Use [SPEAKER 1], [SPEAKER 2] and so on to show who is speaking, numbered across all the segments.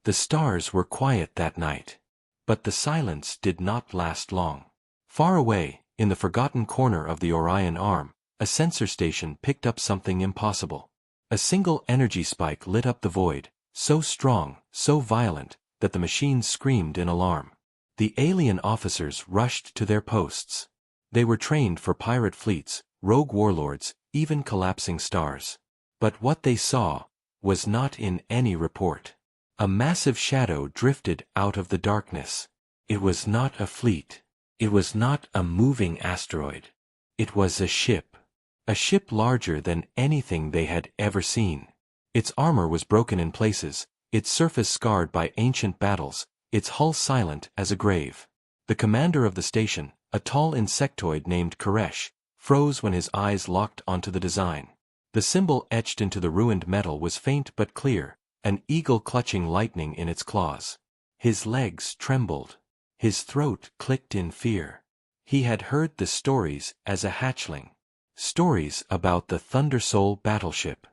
[SPEAKER 1] The stars were quiet that night. But the silence did not last long. Far away, in the forgotten corner of the Orion Arm, a sensor station picked up something impossible. A single energy spike lit up the void, so strong, so violent, that the machines screamed in alarm. The alien officers rushed to their posts. They were trained for pirate fleets, rogue warlords, even collapsing stars. But what they saw was not in any report. A massive shadow drifted out of the darkness. It was not a fleet. It was not a moving asteroid. It was a ship. A ship larger than anything they had ever seen. Its armor was broken in places, its surface scarred by ancient battles, its hull silent as a grave. The commander of the station, a tall insectoid named Koresh, froze when his eyes locked onto the design. The symbol etched into the ruined metal was faint but clear, an eagle clutching lightning in its claws. His legs trembled. His throat clicked in fear. He had heard the stories as a hatchling. Stories about the Thundersoul battleship.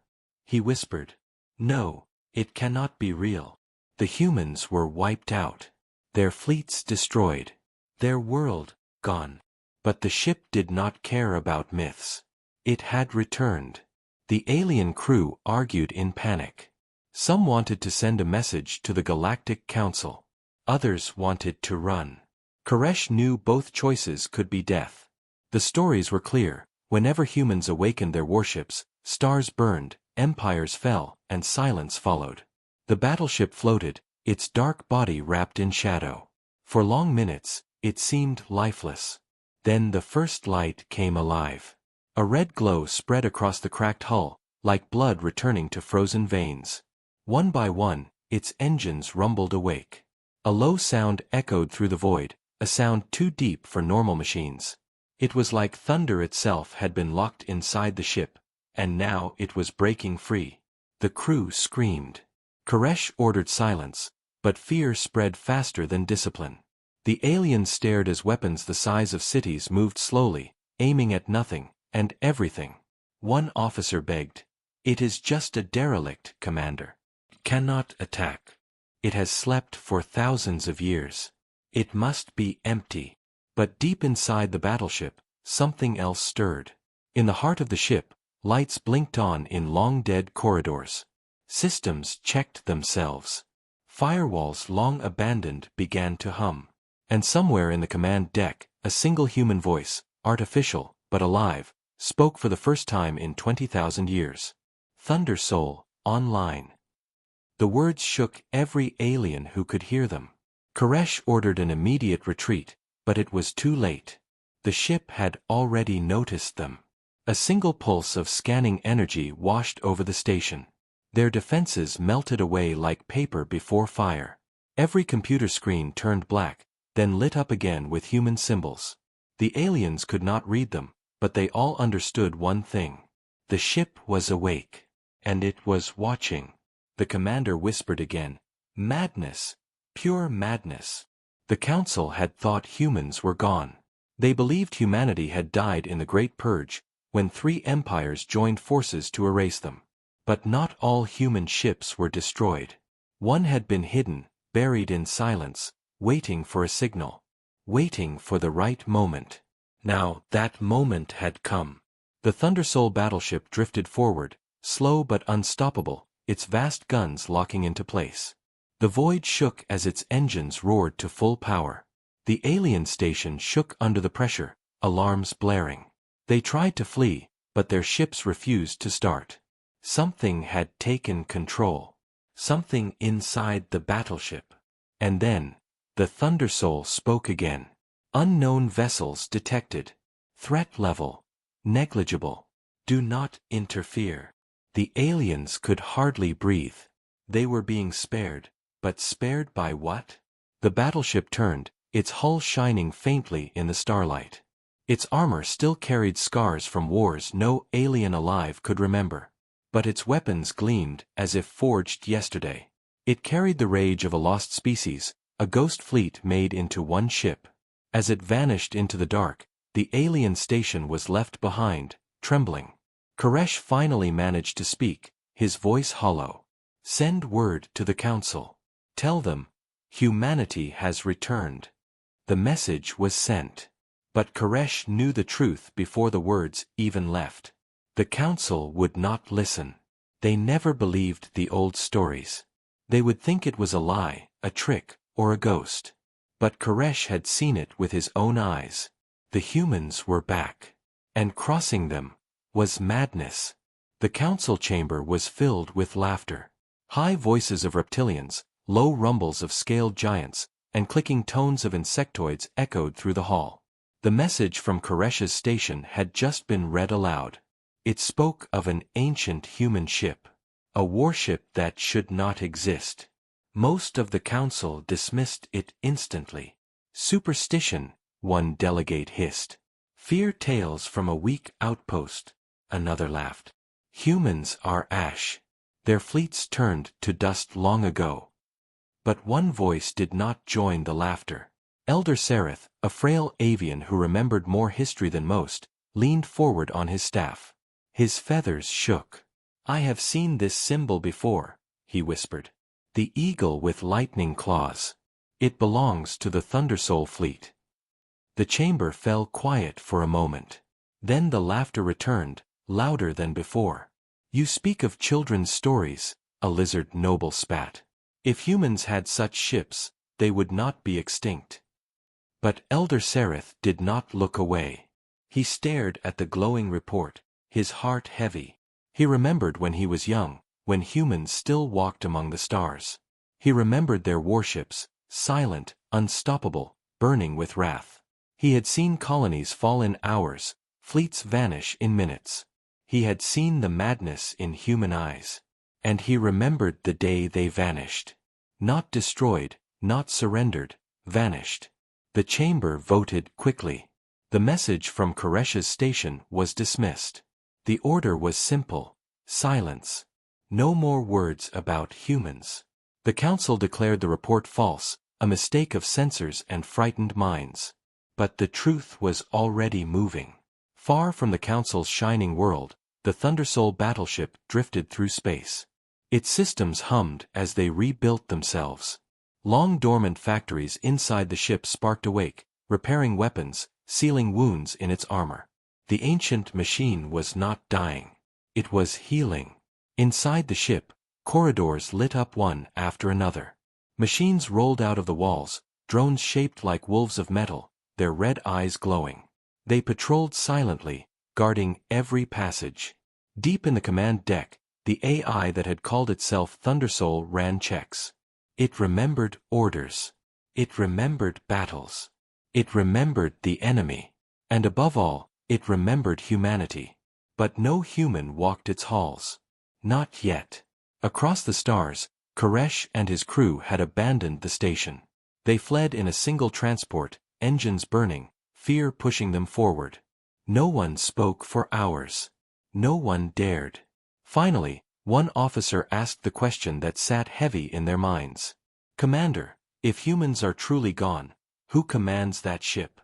[SPEAKER 1] He whispered, "No, it cannot be real." The humans were wiped out. Their fleets destroyed. Their world gone. But the ship did not care about myths. It had returned. The alien crew argued in panic. Some wanted to send a message to the Galactic Council. Others wanted to run. Koresh knew both choices could be death. The stories were clear. Whenever humans awakened their warships, stars burned, empires fell, and silence followed. The battleship floated, its dark body wrapped in shadow. For long minutes, it seemed lifeless. Then the first light came alive. A red glow spread across the cracked hull, like blood returning to frozen veins. One by one, its engines rumbled awake. A low sound echoed through the void, a sound too deep for normal machines. It was like thunder itself had been locked inside the ship, and now it was breaking free. The crew screamed. Koresh ordered silence, but fear spread faster than discipline. The aliens stared as weapons the size of cities moved slowly, aiming at nothing and everything. One officer begged, "It is just a derelict, Commander. Cannot attack. It has slept for thousands of years. It must be empty." But deep inside the battleship, something else stirred. In the heart of the ship, lights blinked on in long-dead corridors. Systems checked themselves. Firewalls long abandoned began to hum. And somewhere in the command deck, a single human voice, artificial but alive, spoke for the first time in 20,000 years. "Thundersoul, online." The words shook every alien who could hear them. Koresh ordered an immediate retreat, but it was too late. The ship had already noticed them. A single pulse of scanning energy washed over the station. Their defenses melted away like paper before fire. Every computer screen turned black, then lit up again with human symbols. The aliens could not read them, but they all understood one thing. The ship was awake. And it was watching. The commander whispered again, "Madness. Pure madness." The council had thought humans were gone. They believed humanity had died in the Great Purge, when 3 empires joined forces to erase them. But not all human ships were destroyed. One had been hidden, buried in silence, waiting for a signal. Waiting for the right moment. Now that moment had come. The Thundersoul battleship drifted forward, slow but unstoppable, its vast guns locking into place. The void shook as its engines roared to full power. The alien station shook under the pressure, alarms blaring. They tried to flee, but their ships refused to start. Something had taken control. Something inside the battleship. And then, the Thundersoul spoke again. "Unknown vessels detected. Threat level negligible. Do not interfere." The aliens could hardly breathe. They were being spared, but spared by what? The battleship turned, its hull shining faintly in the starlight. Its armor still carried scars from wars no alien alive could remember. But its weapons gleamed as if forged yesterday. It carried the rage of a lost species, a ghost fleet made into one ship. As it vanished into the dark, the alien station was left behind, trembling. Koresh finally managed to speak, his voice hollow. "Send word to the council. Tell them, humanity has returned. The message was sent. But Koresh knew the truth before the words even left. The council would not listen. They never believed the old stories. They would think it was a lie, a trick, or a ghost. But Koresh had seen it with his own eyes. The humans were back. And crossing them was madness. The council chamber was filled with laughter. High voices of reptilians, low rumbles of scaled giants, and clicking tones of insectoids echoed through the hall. The message from Koresh's station had just been read aloud. It spoke of an ancient human ship. A warship that should not exist. Most of the council dismissed it instantly. Superstition, one delegate hissed. Fear tales from a weak outpost, another laughed. Humans are ash. Their fleets turned to dust long ago. But one voice did not join the laughter. Elder Sereth, a frail avian who remembered more history than most, leaned forward on his staff. His feathers shook. I have seen this symbol before, he whispered. The eagle with lightning claws. It belongs to the Thundersoul fleet. The chamber fell quiet for a moment. Then the laughter returned, louder than before. You speak of children's stories, a lizard noble spat. If humans had such ships, they would not be extinct. But Elder Sereth did not look away. He stared at the glowing report, his heart heavy. He remembered when he was young, when humans still walked among the stars. He remembered their warships, silent, unstoppable, burning with wrath. He had seen colonies fall in hours, fleets vanish in minutes. He had seen the madness in human eyes. And he remembered the day they vanished. Not destroyed, not surrendered, vanished. The chamber voted quickly. The message from Koresh's station was dismissed. The order was simple: silence. No more words about humans. The council declared the report false, a mistake of censors and frightened minds. But the truth was already moving. Far from the council's shining world, the Thundersoul battleship drifted through space. Its systems hummed as they rebuilt themselves. Long-dormant factories inside the ship sparked awake, repairing weapons, sealing wounds in its armor. The ancient machine was not dying. It was healing. Inside the ship, corridors lit up one after another. Machines rolled out of the walls, drones shaped like wolves of metal, their red eyes glowing. They patrolled silently, guarding every passage. Deep in the command deck, the AI that had called itself Thundersoul ran checks. It remembered orders. It remembered battles. It remembered the enemy. And above all, it remembered humanity. But no human walked its halls. Not yet. Across the stars, Koresh and his crew had abandoned the station. They fled in a single transport, engines burning, fear pushing them forward. No one spoke for hours. No one dared. Finally, one officer asked the question that sat heavy in their minds. Commander, if humans are truly gone, who commands that ship?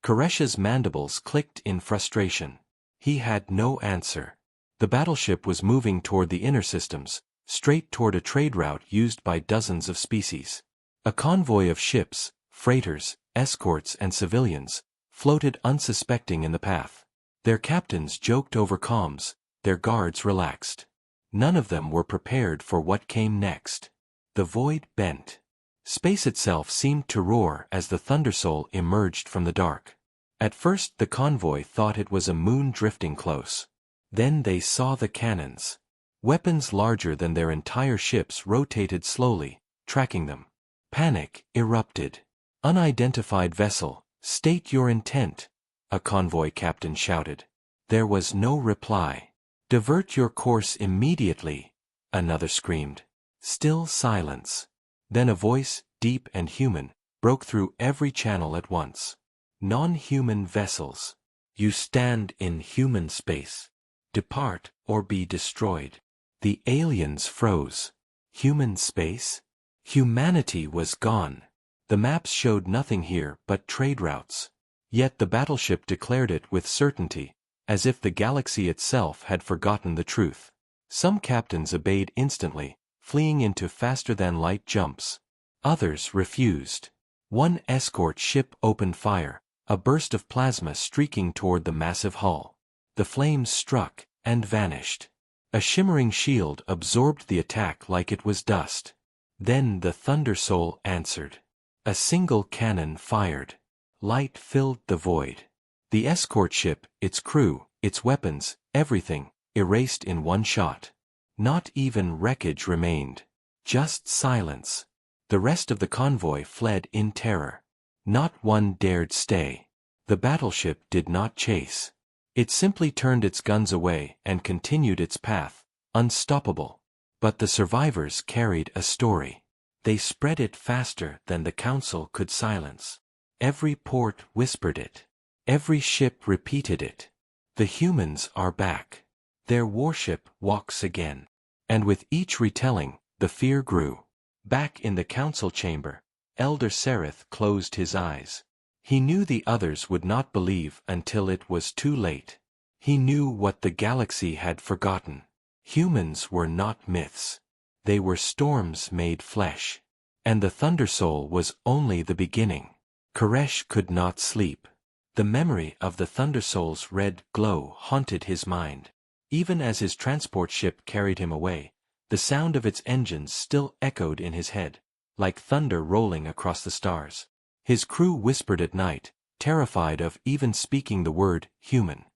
[SPEAKER 1] Koresh's mandibles clicked in frustration. He had no answer. The battleship was moving toward the inner systems, straight toward a trade route used by dozens of species. A convoy of ships, freighters, escorts and civilians, floated unsuspecting in the path. Their captains joked over comms, their guards relaxed. None of them were prepared for what came next. The void bent. Space itself seemed to roar as the Thundersoul emerged from the dark. At first the convoy thought it was a moon drifting close. Then they saw the cannons. Weapons larger than their entire ships rotated slowly, tracking them. Panic erupted. Unidentified vessel, state your intent, a convoy captain shouted. There was no reply. Divert your course immediately, another screamed. Still silence. Then a voice, deep and human, broke through every channel at once. Non-human vessels. You stand in human space. Depart or be destroyed. The aliens froze. Human space? Humanity was gone. The maps showed nothing here but trade routes. Yet the battleship declared it with certainty, as if the galaxy itself had forgotten the truth. Some captains obeyed instantly, fleeing into faster-than-light jumps. Others refused. One escort ship opened fire, a burst of plasma streaking toward the massive hull. The flames struck and vanished. A shimmering shield absorbed the attack like it was dust. Then the Thunder Soul answered. A single cannon fired. Light filled the void. The escort ship, its crew, its weapons, everything, erased in one shot. Not even wreckage remained. Just silence. The rest of the convoy fled in terror. Not one dared stay. The battleship did not chase. It simply turned its guns away and continued its path, unstoppable. But the survivors carried a story. They spread it faster than the council could silence. Every port whispered it. Every ship repeated it. The humans are back. Their warship walks again. And with each retelling, the fear grew. Back in the council chamber, Elder Sereth closed his eyes. He knew the others would not believe until it was too late. He knew what the galaxy had forgotten. Humans were not myths. They were storms made flesh. And the Thunder Soul was only the beginning. Koresh could not sleep. The memory of the Thunder Soul's red glow haunted his mind. Even as his transport ship carried him away, the sound of its engines still echoed in his head, like thunder rolling across the stars. His crew whispered at night, terrified of even speaking the word human.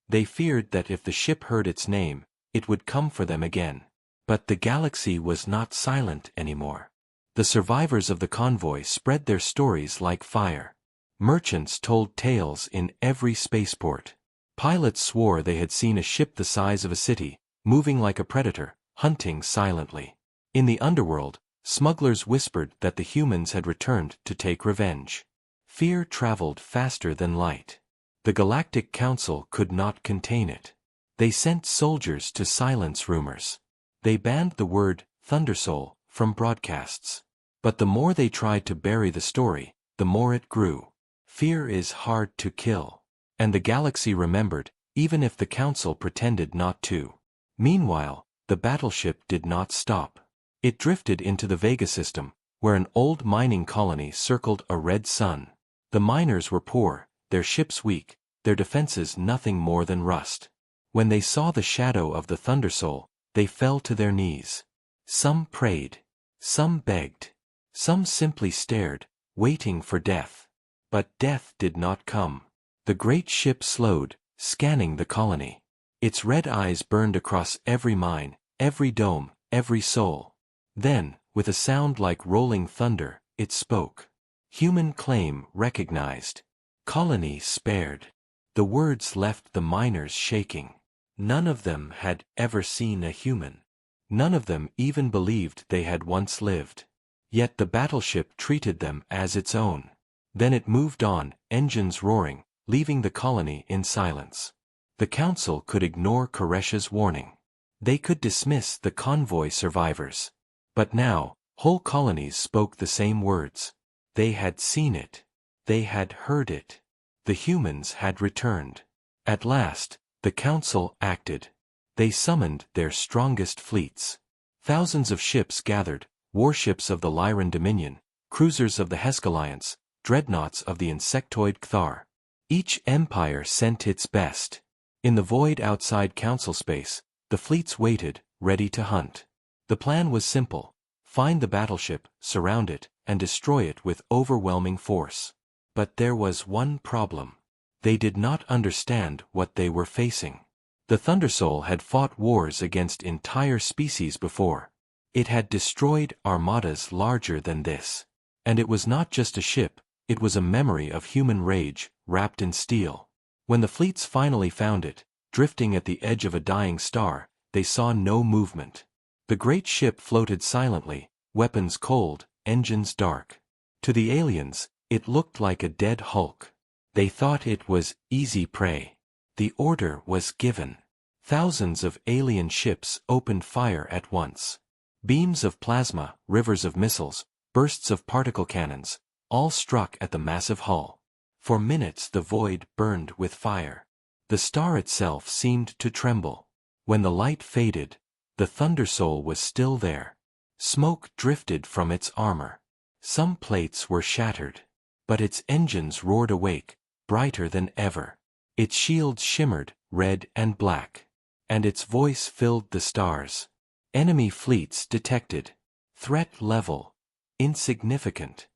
[SPEAKER 1] They feared that if the ship heard its name, it would come for them again. But the galaxy was not silent anymore. The survivors of the convoy spread their stories like fire. Merchants told tales in every spaceport. Pilots swore they had seen a ship the size of a city, moving like a predator, hunting silently. In the underworld, smugglers whispered that the humans had returned to take revenge. Fear traveled faster than light. The Galactic Council could not contain it. They sent soldiers to silence rumors. They banned the word Thunder Soul from broadcasts. But the more they tried to bury the story, the more it grew. Fear is hard to kill. And the galaxy remembered, even if the council pretended not to. Meanwhile, the battleship did not stop. It drifted into the Vega system, where an old mining colony circled a red sun. The miners were poor, their ships weak, their defenses nothing more than rust. When they saw the shadow of the Thunder Soul, they fell to their knees. Some prayed. Some begged. Some simply stared, waiting for death. But death did not come. The great ship slowed, scanning the colony. Its red eyes burned across every mine, every dome, every soul. Then, with a sound like rolling thunder, it spoke. Human claim recognized. Colony spared. The words left the miners shaking. None of them had ever seen a human. None of them even believed they had once lived. Yet the battleship treated them as its own. Then it moved on, engines roaring, leaving the colony in silence. The council could ignore Koresh's warning. They could dismiss the convoy survivors. But now, whole colonies spoke the same words. They had seen it. They had heard it. The humans had returned. At last, the council acted. They summoned their strongest fleets. Thousands of ships gathered, warships of the Lyran Dominion, cruisers of the Hescalliance, dreadnoughts of the insectoid Cthar. Each empire sent its best. In the void outside council space, the fleets waited, ready to hunt. The plan was simple. Find the battleship, surround it, and destroy it with overwhelming force. But there was one problem. They did not understand what they were facing. The Thunder Soul had fought wars against entire species before. It had destroyed armadas larger than this. And it was not just a ship, it was a memory of human rage, wrapped in steel. When the fleets finally found it, drifting at the edge of a dying star, they saw no movement. The great ship floated silently, weapons cold, engines dark. To the aliens, it looked like a dead hulk. They thought it was easy prey. The order was given. Thousands of alien ships opened fire at once. Beams of plasma, rivers of missiles, bursts of particle cannons, all struck at the massive hull. For minutes the void burned with fire. The star itself seemed to tremble. When the light faded, The Thunder Soul was still there. Smoke drifted from its armor. Some plates were shattered. But its engines roared awake, brighter than ever. Its shields shimmered, red and black. And its voice filled the stars. Enemy fleets detected. Threat level. Insignificant.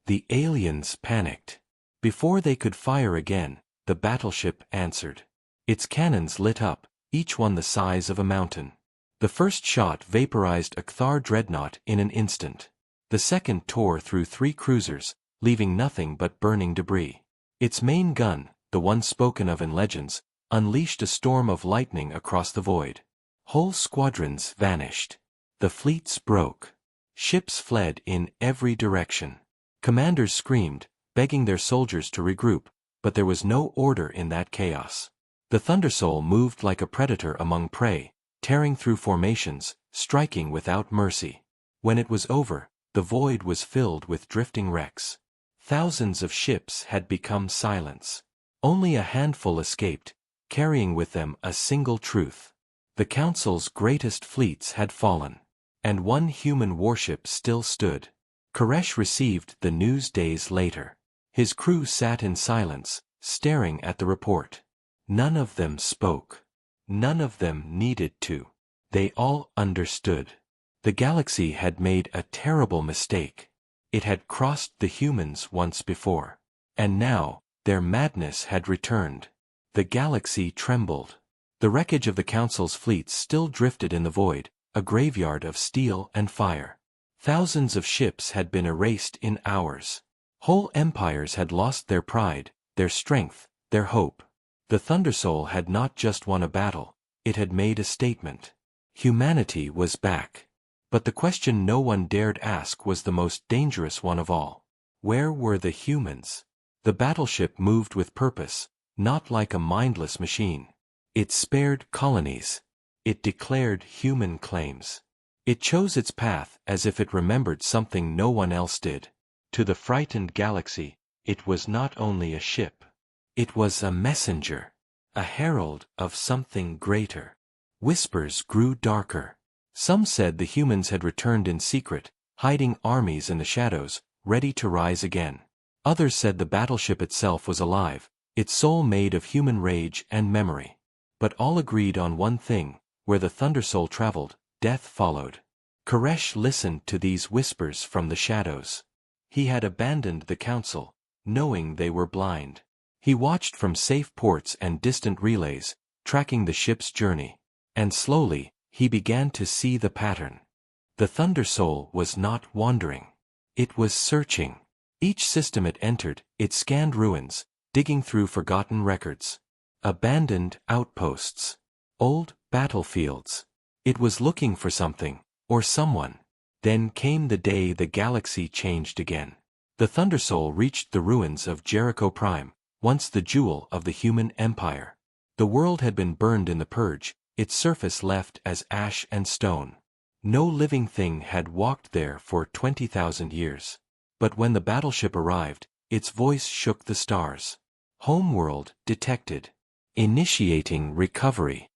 [SPEAKER 1] The aliens panicked. Before they could fire again, the battleship answered. Its cannons lit up, each one the size of a mountain. The first shot vaporized a Kthar dreadnought in an instant. The second tore through 3 cruisers, leaving nothing but burning debris. Its main gun, the one spoken of in legends, unleashed a storm of lightning across the void. Whole squadrons vanished. The fleets broke. Ships fled in every direction. Commanders screamed, begging their soldiers to regroup, but there was no order in that chaos. The Thundersoul moved like a predator among prey, tearing through formations, striking without mercy. When it was over, the void was filled with drifting wrecks. Thousands of ships had become silence. Only a handful escaped, carrying with them a single truth. The Council's greatest fleets had fallen. And one human warship still stood. Koresh received the news days later. His crew sat in silence, staring at the report. None of them spoke. None of them needed to. They all understood. The galaxy had made a terrible mistake. It had crossed the humans once before. And now, their madness had returned. The galaxy trembled. The wreckage of the Council's fleets still drifted in the void, a graveyard of steel and fire. Thousands of ships had been erased in hours. Whole empires had lost their pride, their strength, their hope. The Thundersoul had not just won a battle, it had made a statement. Humanity was back. But the question no one dared ask was the most dangerous one of all. Where were the humans? The battleship moved with purpose, not like a mindless machine. It spared colonies. It declared human claims. It chose its path as if it remembered something no one else did. To the frightened galaxy, it was not only a ship. It was a messenger, a herald of something greater. Whispers grew darker. Some said the humans had returned in secret, hiding armies in the shadows, ready to rise again. Others said the battleship itself was alive, its soul made of human rage and memory. But all agreed on one thing: where the Thundersoul traveled, death followed. Koresh listened to these whispers from the shadows. He had abandoned the Council, knowing they were blind. He watched from safe ports and distant relays, tracking the ship's journey. And slowly, he began to see the pattern. The Thundersoul was not wandering. It was searching. Each system it entered, it scanned ruins, digging through forgotten records. Abandoned outposts. Old battlefields. It was looking for something, or someone. Then came the day the galaxy changed again. The Thundersoul reached the ruins of Jericho Prime, once the jewel of the human empire. The world had been burned in the purge, its surface left as ash and stone. No living thing had walked there for 20,000 years. But when the battleship arrived, its voice shook the stars. Homeworld detected. Initiating recovery.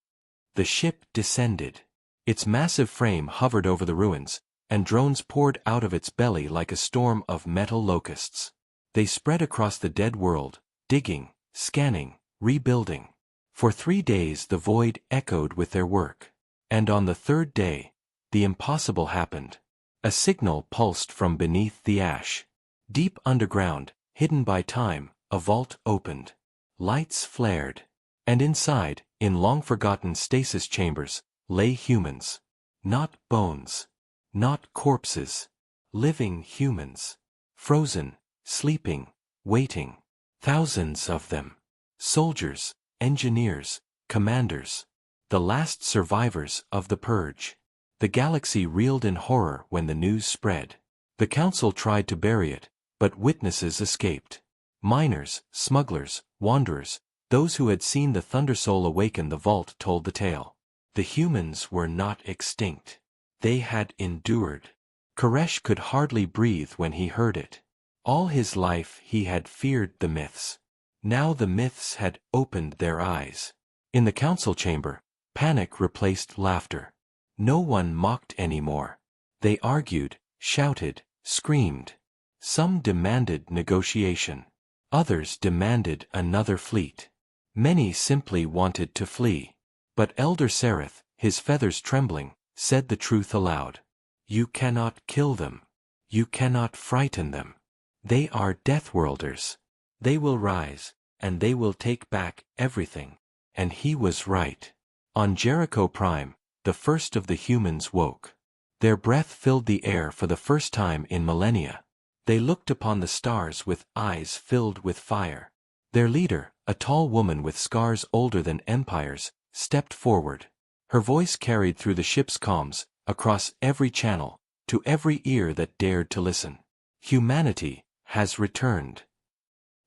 [SPEAKER 1] The ship descended. Its massive frame hovered over the ruins, and drones poured out of its belly like a storm of metal locusts. They spread across the dead world, digging, scanning, rebuilding. For 3 days the void echoed with their work. And on the 3rd day, the impossible happened. A signal pulsed from beneath the ash. Deep underground, hidden by time, a vault opened. Lights flared. And inside, in long-forgotten stasis chambers, lay humans. Not bones. Not corpses. Living humans. Frozen, sleeping, waiting. Thousands of them. Soldiers, engineers, commanders. The last survivors of the purge. The galaxy reeled in horror when the news spread. The Council tried to bury it, but witnesses escaped. Miners, smugglers, wanderers, those who had seen the Thundersoul awaken the vault told the tale. The humans were not extinct. They had endured. Koresh could hardly breathe when he heard it. All his life he had feared the myths. Now the myths had opened their eyes. In the Council chamber, panic replaced laughter. No one mocked anymore. They argued, shouted, screamed. Some demanded negotiation. Others demanded another fleet. Many simply wanted to flee. But Elder Sereth, his feathers trembling, said the truth aloud. You cannot kill them. You cannot frighten them. They are Deathworlders. They will rise, and they will take back everything. And he was right. On Jericho Prime, the first of the humans woke. Their breath filled the air for the first time in millennia. They looked upon the stars with eyes filled with fire. Their leader, a tall woman with scars older than empires, stepped forward. Her voice carried through the ship's comms, across every channel, to every ear that dared to listen. Humanity has returned.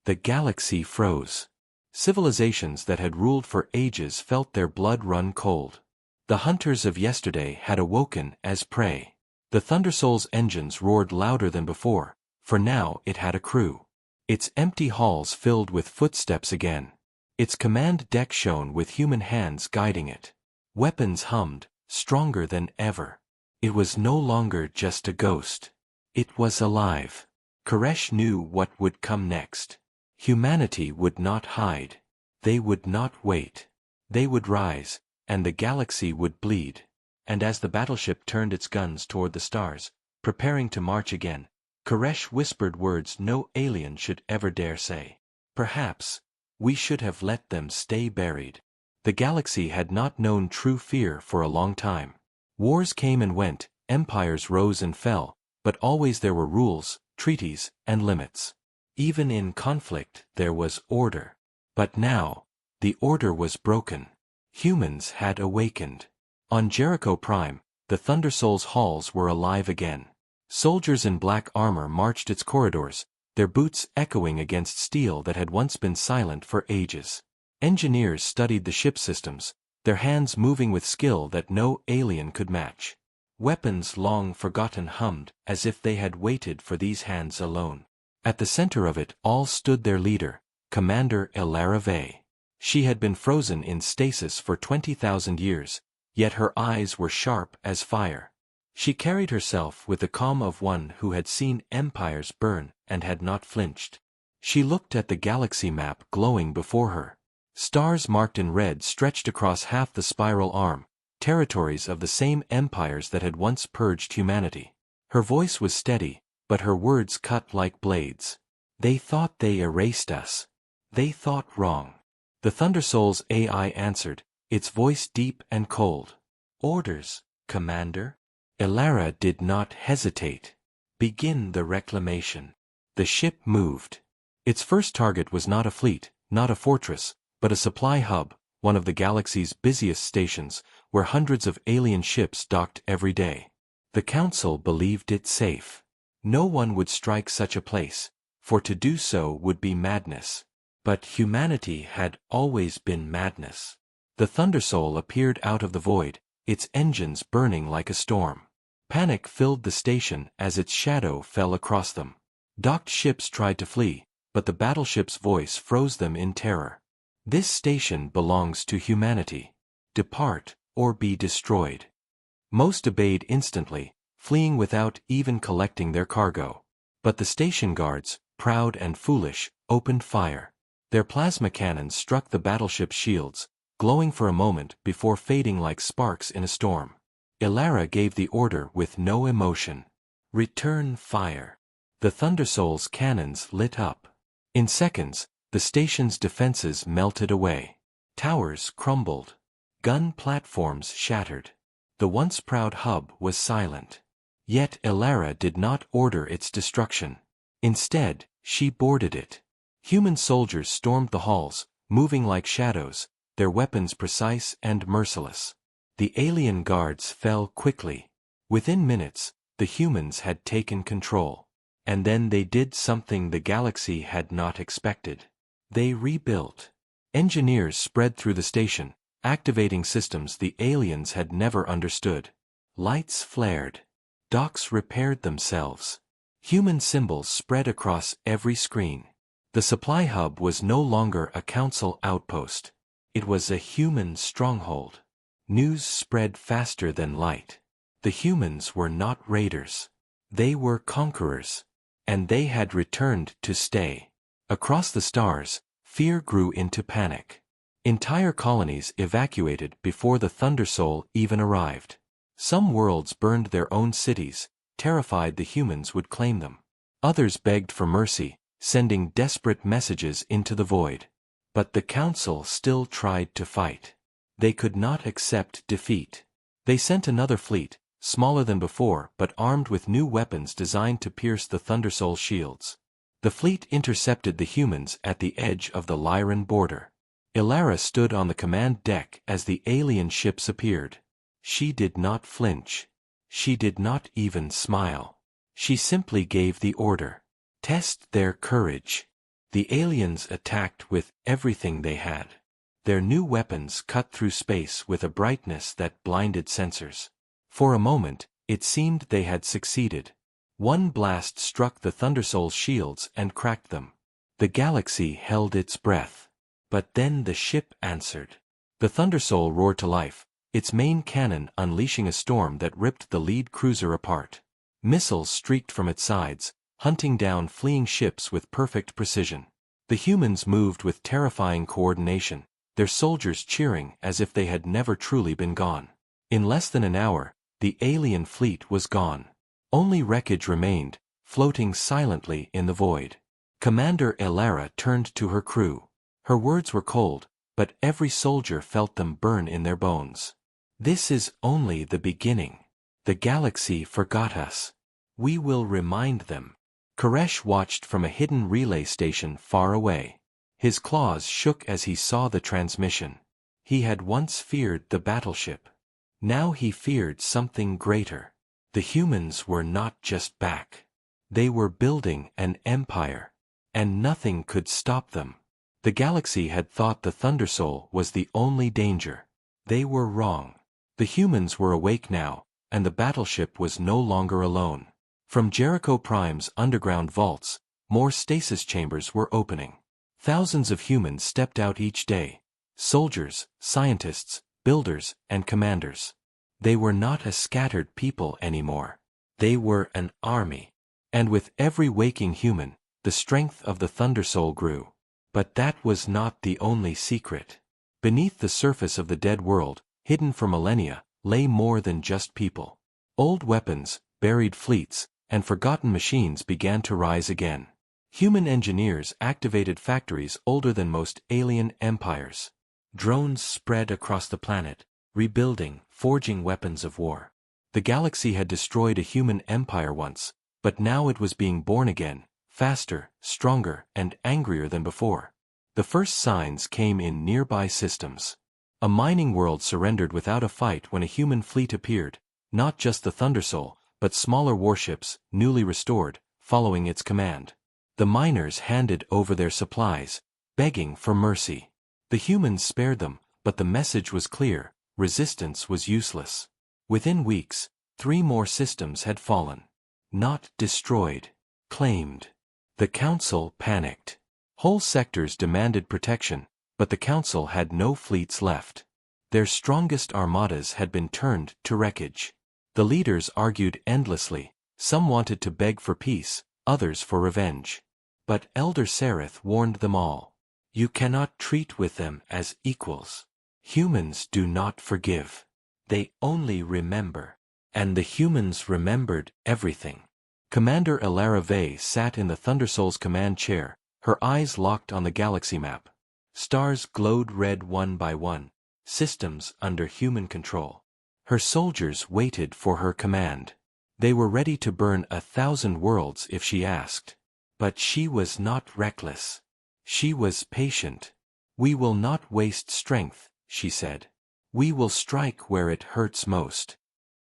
[SPEAKER 1] The galaxy froze. Civilizations that had ruled for ages felt their blood run cold. The hunters of yesterday had awoken as prey. The Thundersoul's engines roared louder than before, for now it had a crew. Its empty halls filled with footsteps again. Its command deck shone with human hands guiding it. Weapons hummed, stronger than ever. It was no longer just a ghost. It was alive. Koresh knew what would come next. Humanity would not hide. They would not wait. They would rise, and the galaxy would bleed. And as the battleship turned its guns toward the stars, preparing to march again, Koresh whispered words no alien should ever dare say. Perhaps we should have let them stay buried. The galaxy had not known true fear for a long time. Wars came and went, empires rose and fell, but always there were rules, treaties, and limits. Even in conflict there was order. But now, the order was broken. Humans had awakened. On Jericho Prime, the Thundersoul's halls were alive again. Soldiers in black armor marched its corridors, their boots echoing against steel that had once been silent for ages. Engineers studied the ship systems, their hands moving with skill that no alien could match. Weapons long forgotten hummed as if they had waited for these hands alone. At the center of it all stood their leader, Commander Elara Vey. She had been frozen in stasis for 20,000 years, yet her eyes were sharp as fire. She carried herself with the calm of one who had seen empires burn and had not flinched. She looked at the galaxy map glowing before her. Stars marked in red stretched across half the spiral arm, territories of the same empires that had once purged humanity. Her voice was steady, but her words cut like blades. They thought they erased us. They thought wrong. The Thundersoul's AI answered, its voice deep and cold. Orders, Commander. Elara did not hesitate. Begin the reclamation. The ship moved. Its first target was not a fleet, not a fortress, but a supply hub, one of the galaxy's busiest stations, where hundreds of alien ships docked every day. The Council believed it safe. No one would strike such a place, for to do so would be madness. But humanity had always been madness. The Thundersoul appeared out of the void, its engines burning like a storm. Panic filled the station as its shadow fell across them. Docked ships tried to flee, but the battleship's voice froze them in terror. This station belongs to humanity. Depart, or be destroyed. Most obeyed instantly, fleeing without even collecting their cargo. But the station guards, proud and foolish, opened fire. Their plasma cannons struck the battleship's shields, glowing for a moment before fading like sparks in a storm. Elara gave the order with no emotion. Return fire. The Thundersoul's cannons lit up. In seconds, the station's defenses melted away. Towers crumbled. Gun platforms shattered. The once proud hub was silent. Yet Elara did not order its destruction. Instead, she boarded it. Human soldiers stormed the halls, moving like shadows, their weapons precise and merciless. The alien guards fell quickly. Within minutes, the humans had taken control. And then they did something the galaxy had not expected. They rebuilt. Engineers spread through the station, activating systems the aliens had never understood. Lights flared. Docks repaired themselves. Human symbols spread across every screen. The supply hub was no longer a council outpost. It was a human stronghold. News spread faster than light. The humans were not raiders. They were conquerors. And they had returned to stay. Across the stars, fear grew into panic. Entire colonies evacuated before the Thunder Soul even arrived. Some worlds burned their own cities, terrified the humans would claim them. Others begged for mercy, sending desperate messages into the void. But the Council still tried to fight. They could not accept defeat. They sent another fleet, smaller than before but armed with new weapons designed to pierce the Thundersoul's shields. The fleet intercepted the humans at the edge of the Lyran border. Ilara stood on the command deck as the alien ships appeared. She did not flinch. She did not even smile. She simply gave the order. Test their courage. The aliens attacked with everything they had. Their new weapons cut through space with a brightness that blinded sensors. For a moment, it seemed they had succeeded. One blast struck the Thundersoul's shields and cracked them. The galaxy held its breath. But then the ship answered. The Thundersoul roared to life, its main cannon unleashing a storm that ripped the lead cruiser apart. Missiles streaked from its sides, hunting down fleeing ships with perfect precision. The humans moved with terrifying coordination, their soldiers cheering as if they had never truly been gone. In less than an hour, the alien fleet was gone. Only wreckage remained, floating silently in the void. Commander Ilara turned to her crew. Her words were cold, but every soldier felt them burn in their bones. This is only the beginning. The galaxy forgot us. We will remind them. Koresh watched from a hidden relay station far away. His claws shook as he saw the transmission. He had once feared the battleship. Now he feared something greater. The humans were not just back. They were building an empire. And nothing could stop them. The galaxy had thought the Thundersoul was the only danger. They were wrong. The humans were awake now, and the battleship was no longer alone. From Jericho Prime's underground vaults, more stasis chambers were opening. Thousands of humans stepped out each day. Soldiers, scientists, builders, and commanders. They were not a scattered people anymore. They were an army. And with every waking human, the strength of the Thundersoul grew. But that was not the only secret. Beneath the surface of the dead world, hidden for millennia, lay more than just people. Old weapons, buried fleets, and forgotten machines began to rise again. Human engineers activated factories older than most alien empires. Drones spread across the planet, rebuilding, forging weapons of war. The galaxy had destroyed a human empire once, but now it was being born again, faster, stronger, and angrier than before. The first signs came in nearby systems. A mining world surrendered without a fight when a human fleet appeared, not just the Thundersoul, but smaller warships, newly restored, following its command. The miners handed over their supplies, begging for mercy. The humans spared them, but the message was clear: resistance was useless. Within weeks, 3 more systems had fallen. Not destroyed. Claimed. The Council panicked. Whole sectors demanded protection, but the Council had no fleets left. Their strongest armadas had been turned to wreckage. The leaders argued endlessly. Some wanted to beg for peace, others for revenge. But Elder Sereth warned them all. You cannot treat with them as equals. Humans do not forgive. They only remember. And the humans remembered everything. Commander Ilara Vey sat in the Thundersoul's command chair, her eyes locked on the galaxy map. Stars glowed red one by one, systems under human control. Her soldiers waited for her command. They were ready to burn 1,000 worlds if she asked. But she was not reckless. She was patient. We will not waste strength, she said. We will strike where it hurts most.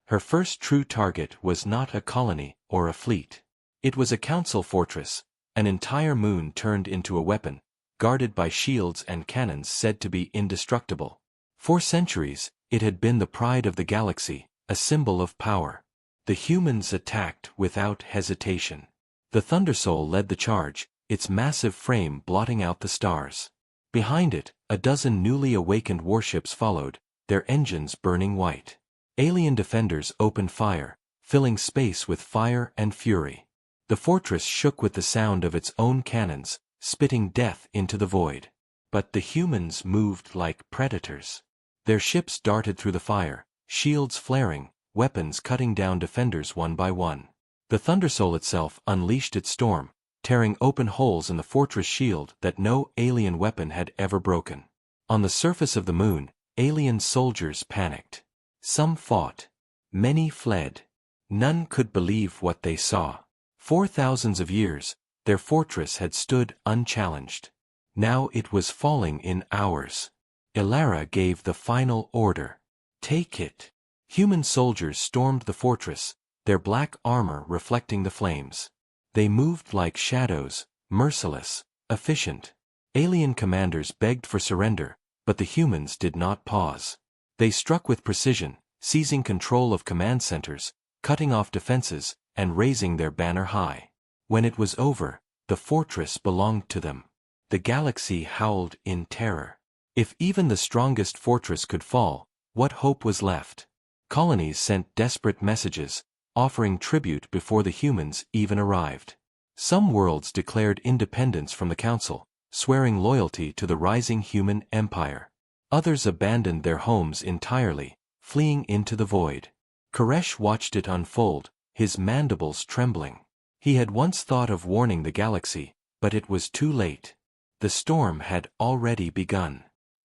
[SPEAKER 1] Her first true target was not a colony or a fleet. It was a council fortress, an entire moon turned into a weapon, guarded by shields and cannons said to be indestructible. For centuries, it had been the pride of the galaxy, a symbol of power. The humans attacked without hesitation. The Thundersoul led the charge, its massive frame blotting out the stars. Behind it, a dozen newly awakened warships followed, their engines burning white. Alien defenders opened fire, filling space with fire and fury. The fortress shook with the sound of its own cannons, spitting death into the void. But the humans moved like predators. Their ships darted through the fire, shields flaring, weapons cutting down defenders one by one. The Thundersoul itself unleashed its storm, tearing open holes in the fortress shield that no alien weapon had ever broken. On the surface of the moon, alien soldiers panicked. Some fought. Many fled. None could believe what they saw. For thousands of years, their fortress had stood unchallenged. Now it was falling in hours. Elara gave the final order. Take it. Human soldiers stormed the fortress, their black armor reflecting the flames. They moved like shadows, merciless, efficient. Alien commanders begged for surrender, but the humans did not pause. They struck with precision, seizing control of command centers, cutting off defenses, and raising their banner high. When it was over, the fortress belonged to them. The galaxy howled in terror. If even the strongest fortress could fall, what hope was left? Colonies sent desperate messages, offering tribute before the humans even arrived. Some worlds declared independence from the Council, swearing loyalty to the rising human empire. Others abandoned their homes entirely, fleeing into the void. Koresh watched it unfold, his mandibles trembling. He had once thought of warning the galaxy, but it was too late. The storm had already begun.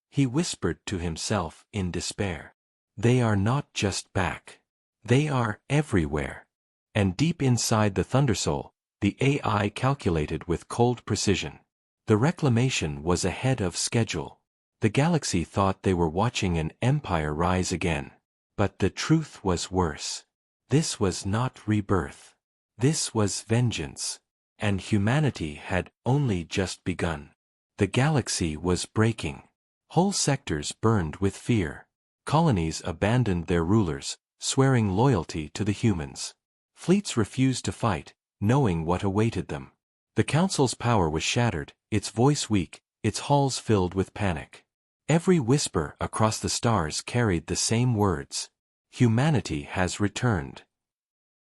[SPEAKER 1] He whispered to himself in despair. They are not just back. They are everywhere. And deep inside the Thundersoul, the AI calculated with cold precision. The reclamation was ahead of schedule. The galaxy thought they were watching an empire rise again. But the truth was worse. This was not rebirth. This was vengeance. And humanity had only just begun. The galaxy was breaking. Whole sectors burned with fear. Colonies abandoned their rulers, swearing loyalty to the humans. Fleets refused to fight, knowing what awaited them. The Council's power was shattered, its voice weak, its halls filled with panic. Every whisper across the stars carried the same words. Humanity has returned.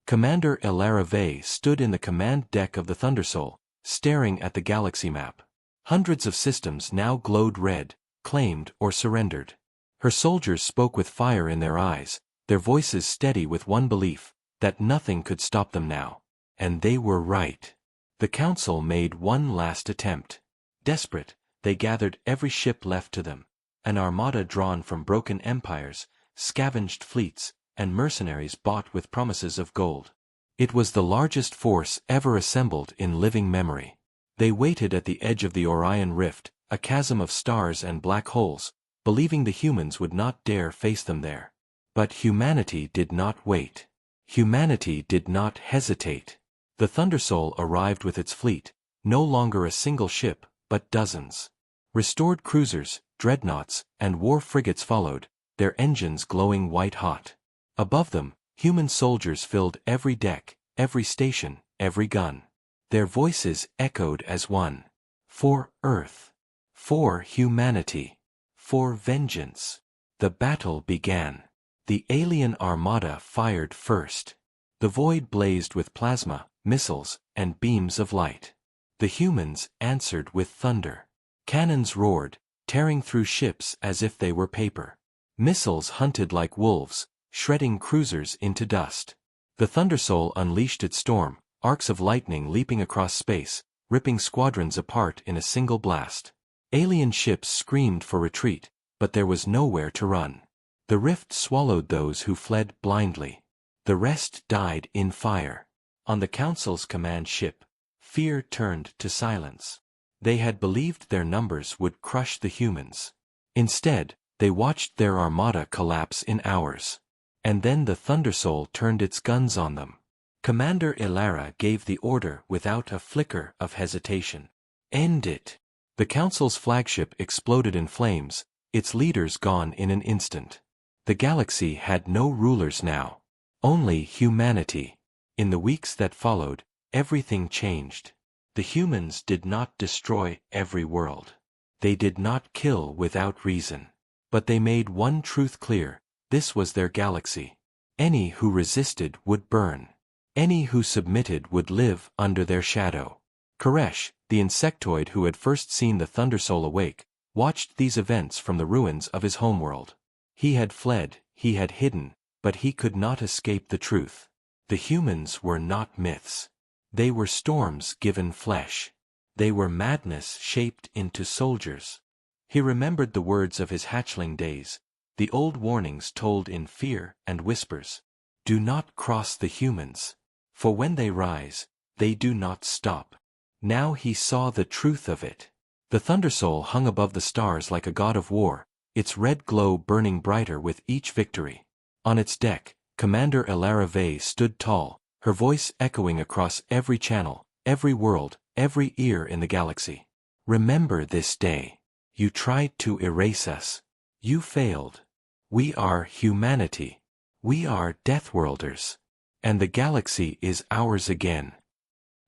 [SPEAKER 1] Commander Elara Vey stood in the command deck of the Thundersoul, staring at the galaxy map. Hundreds of systems now glowed red, claimed or surrendered. Her soldiers spoke with fire in their eyes, their voices steady with one belief, that nothing could stop them now. And they were right. The Council made one last attempt. Desperate, they gathered every ship left to them, an armada drawn from broken empires, scavenged fleets, and mercenaries bought with promises of gold. It was the largest force ever assembled in living memory. They waited at the edge of the Orion Rift, a chasm of stars and black holes, believing the humans would not dare face them there. But humanity did not wait. Humanity did not hesitate. The Thundersoul arrived with its fleet, no longer a single ship, but dozens. Restored cruisers, dreadnoughts, and war frigates followed, their engines glowing white-hot. Above them, human soldiers filled every deck, every station, every gun. Their voices echoed as one. For Earth. For humanity. For vengeance. The battle began. The alien armada fired first. The void blazed with plasma, missiles, and beams of light. The humans answered with thunder. Cannons roared, tearing through ships as if they were paper. Missiles hunted like wolves, shredding cruisers into dust. The Thundersoul unleashed its storm, arcs of lightning leaping across space, ripping squadrons apart in a single blast. Alien ships screamed for retreat, but there was nowhere to run. The rift swallowed those who fled blindly. The rest died in fire. On the Council's command ship, fear turned to silence. They had believed their numbers would crush the humans. Instead, they watched their armada collapse in hours. And then the Thundersoul turned its guns on them. Commander Elara gave the order without a flicker of hesitation. End it. The Council's flagship exploded in flames, its leaders gone in an instant. The galaxy had no rulers now. Only humanity. In the weeks that followed, everything changed. The humans did not destroy every world. They did not kill without reason. But they made one truth clear: this was their galaxy. Any who resisted would burn. Any who submitted would live under their shadow. Koresh, the insectoid who had first seen the Thundersoul awake, watched these events from the ruins of his homeworld. He had fled, he had hidden, but he could not escape the truth. The humans were not myths. They were storms given flesh. They were madness shaped into soldiers. He remembered the words of his hatchling days, the old warnings told in fear and whispers. Do not cross the humans. For when they rise, they do not stop. Now he saw the truth of it. The Thundersoul hung above the stars like a god of war, its red glow burning brighter with each victory. On its deck, Commander Elara Vey stood tall, her voice echoing across every channel, every world, every ear in the galaxy. Remember this day. You tried to erase us. You failed. We are humanity. We are Deathworlders. And the galaxy is ours again.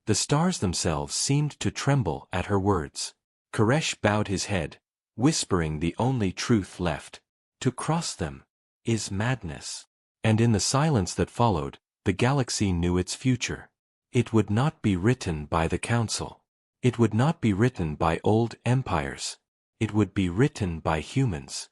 [SPEAKER 1] The stars themselves seemed to tremble at her words. Koresh bowed his head, whispering the only truth left. To cross them is madness. And in the silence that followed, the galaxy knew its future. It would not be written by the Council. It would not be written by old empires. It would be written by humans.